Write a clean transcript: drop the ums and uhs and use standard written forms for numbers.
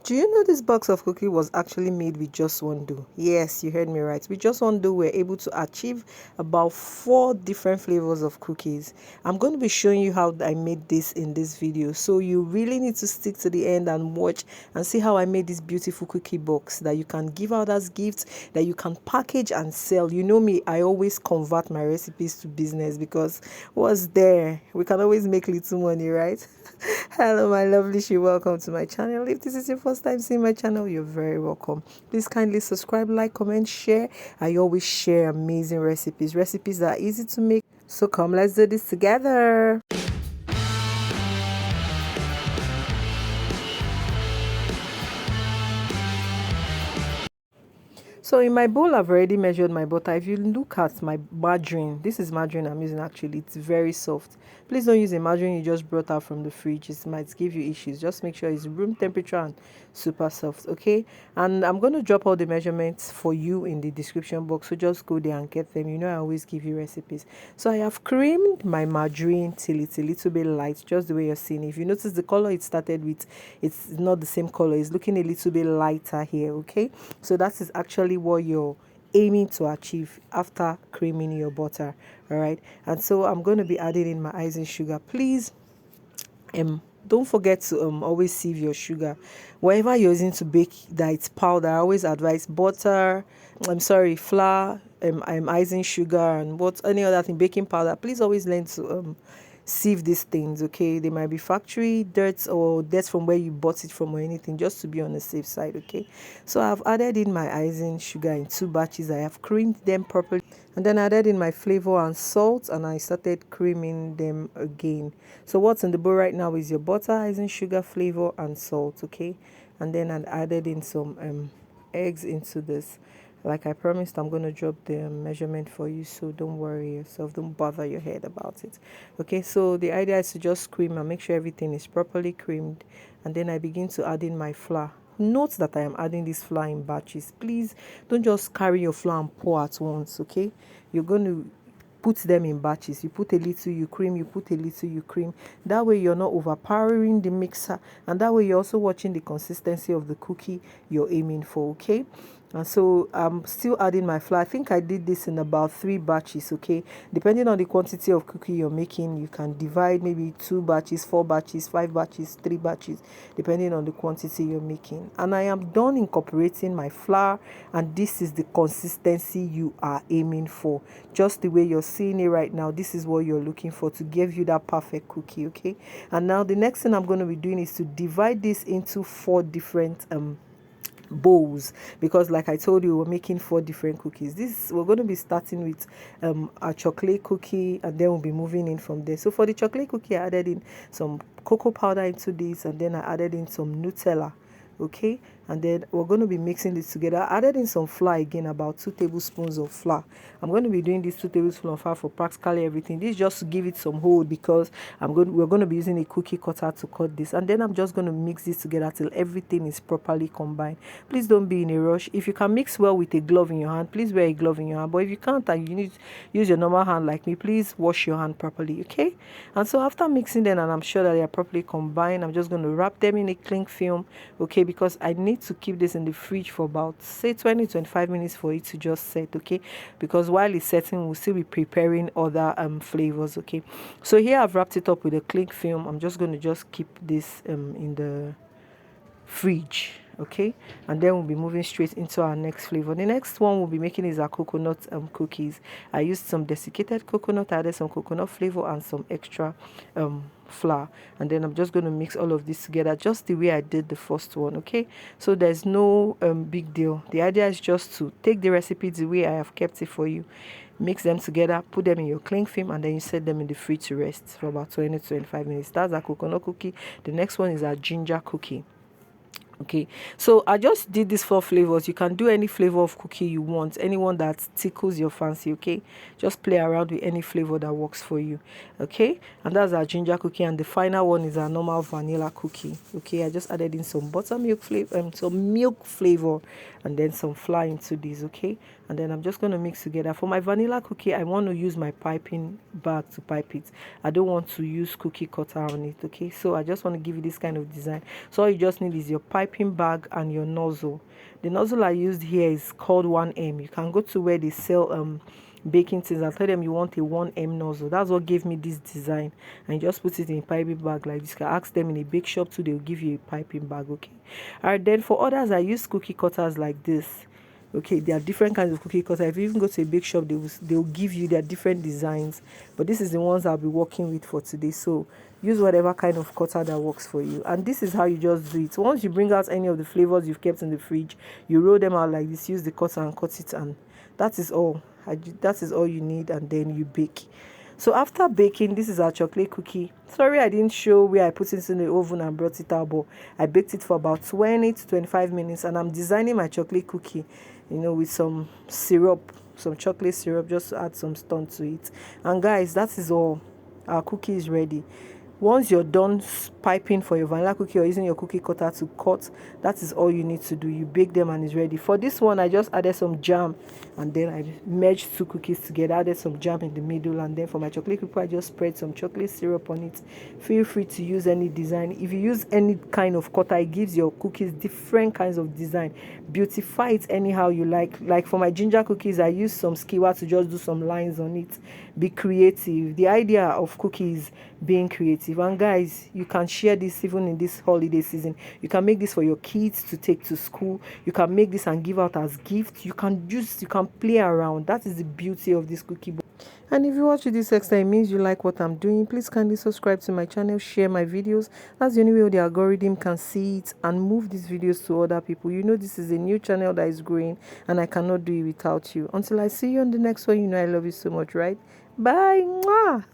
Do you know this box of cookie was actually made with just one dough? Yes, you heard me right. With just one dough, we're able to achieve about 4 different flavors of cookies. I'm going to be showing you how I made this in this video. So you really need to stick to the end and watch and see how I made this beautiful cookie box that you can give out as gifts, that you can package and sell. You know me, I always convert my recipes to business because what's there? We can always make little money, right? Hello my lovely she, welcome to my channel. If this is your first time seeing my channel, you're very welcome. Please kindly subscribe, like, comment, share. I always share amazing recipes that are easy to make. So come, let's do this together. So in my bowl, I've already measured my butter. If you look at my margarine, this is margarine I'm using actually. It's very soft. Please don't use a margarine you just brought out from the fridge. It might give you issues. Just make sure it's room temperature and super soft, okay? And I'm going to drop all the measurements for you in the description box. So just go there and get them. You know I always give you recipes. So I have creamed my margarine till it's a little bit light, just the way you're seeing. If you notice the color it started with, it's not the same color. It's looking a little bit lighter here, okay? So that is actually what you're aiming to achieve after creaming your butter. All right, and so I'm going to be adding in my icing sugar. Please don't forget to always sieve your sugar wherever you're using to bake, that it's powder. I always advise butter, flour, icing sugar, and what any other thing, baking powder. Please always learn to sieve these things, okay? They might be factory dirt or dirt from where you bought it from or anything, just to be on the safe side, okay? So I've added in my icing sugar in 2 batches. I have creamed them properly, and then I added in my flavor and salt, and I started creaming them again. So what's in the bowl right now is your butter, icing sugar, flavor, and salt, okay? And then I added in some eggs into this. Like I promised, I'm going to drop the measurement for you, so don't worry yourself, don't bother your head about it. Okay, so the idea is to just cream and make sure everything is properly creamed, and then I begin to add in my flour. Note that I am adding this flour in batches. Please don't just carry your flour and pour at once, okay? You're going to put them in batches. You put a little, you cream, you put a little, you cream. That way you're not overpowering the mixer, and that way you're also watching the consistency of the cookie you're aiming for, okay? And so I'm still adding my flour. I think I did this in about 3 batches, okay? Depending on the quantity of cookie you're making, you can divide maybe 2 batches, 4 batches, 5 batches, 3 batches, depending on the quantity you're making. And I am done incorporating my flour, and this is the consistency you are aiming for. Just the way you're seeing it right now, this is what you're looking for to give you that perfect cookie, okay? And now the next thing I'm going to be doing is to divide this into 4 different bowls, because like I told you, we're making 4 different cookies. We're going to be starting with a chocolate cookie, and then we'll be moving in from there. So for the chocolate cookie, I added in some cocoa powder into this, and then I added in some Nutella, okay? And then we're going to be mixing this together. I added in some flour again, about 2 tablespoons of flour. I'm going to be doing this 2 tablespoons of flour for practically everything. This is just to give it some hold, because we're going to be using a cookie cutter to cut this. And then I'm just going to mix this together till everything is properly combined. Please don't be in a rush. If you can mix well with a glove in your hand, please wear a glove in your hand. But if you can't and you need to use your normal hand like me, please wash your hand properly, okay? And so after mixing them, and I'm sure that they are properly combined, I'm just going to wrap them in a cling film, okay? Because I need to keep this in the fridge for about, say, 20-25 minutes for it to just set, okay? Because while it's setting, we'll still be preparing other flavors, okay? So here I've wrapped it up with a cling film. I'm just going to just keep this in the fridge, okay? And then we'll be moving straight into our next flavor. The next one we'll be making is our coconut cookies. I used some desiccated coconut, I added some coconut flavor and some extra flour, and then I'm just going to mix all of this together just the way I did the first one, okay? So there's no big deal. The idea is just to take the recipe the way I have kept it for you, mix them together, put them in your cling film, and then you set them in the fridge to rest for about 20-25 minutes. That's our coconut cookie. The next one is our ginger cookie. Okay, so I just did these 4 flavors. You can do any flavor of cookie you want, anyone that tickles your fancy, okay? Just play around with any flavor that works for you, okay? And that's our ginger cookie, and the final one is our normal vanilla cookie, okay? I just added in some buttermilk flavor, some milk flavor, and then some flour into this, okay? And then I'm just going to mix together. For my vanilla cookie, I want to use my piping bag to pipe it. I don't want to use cookie cutter on it, okay? So I just want to give you this kind of design. So all you just need is your pipe piping bag and your nozzle. The nozzle I used here is called 1M. You can go to where they sell baking things and tell them you want a 1M nozzle. That's what gave me this design, and you just put it in a piping bag like this. You can ask them in a bake shop too, they'll give you a piping bag. Okay, all right, then for others I use cookie cutters like this. Okay, there are different kinds of cookie cutter. If you even go to a bake shop, they'll give you their different designs, but this is the ones I'll be working with for today. So use whatever kind of cutter that works for you, and this is how you just do it. Once you bring out any of the flavors you've kept in the fridge, you roll them out like this, use the cutter and cut it, and that is all. That is all you need, and then you bake. So after baking, this is our chocolate cookie. Sorry I didn't show where I put it in the oven and brought it out, but I baked it for about 20 to 25 minutes, and I'm designing my chocolate cookie, with some syrup, some chocolate syrup, just to add some stunt to it. And guys, that is all. Our cookie is ready. Once you're done piping for your vanilla cookie or using your cookie cutter to cut, that is all you need to do. You bake them and it's ready. For this one, I just added some jam, and then I merged two cookies together, added some jam in the middle, and then for my chocolate cookie, I just spread some chocolate syrup on it. Feel free to use any design. If you use any kind of cutter, it gives your cookies different kinds of design. Beautify it anyhow you like. Like for my ginger cookies, I use some skewer to just do some lines on it. Be creative. The idea of cookies being creative. And guys, you can share this even in this holiday season. You can make this for your kids to take to school. You can make this and give out as gifts. You can play around. That is the beauty of this cookie book. And if you watch this extra, it means you like what I'm doing. Please kindly subscribe to my channel, share my videos. That's the only way the algorithm can see it and move these videos to other people. This is a new channel that is growing, and I cannot do it without you. Until I see you on the next one, I love you so much, right? Bye. Mwah.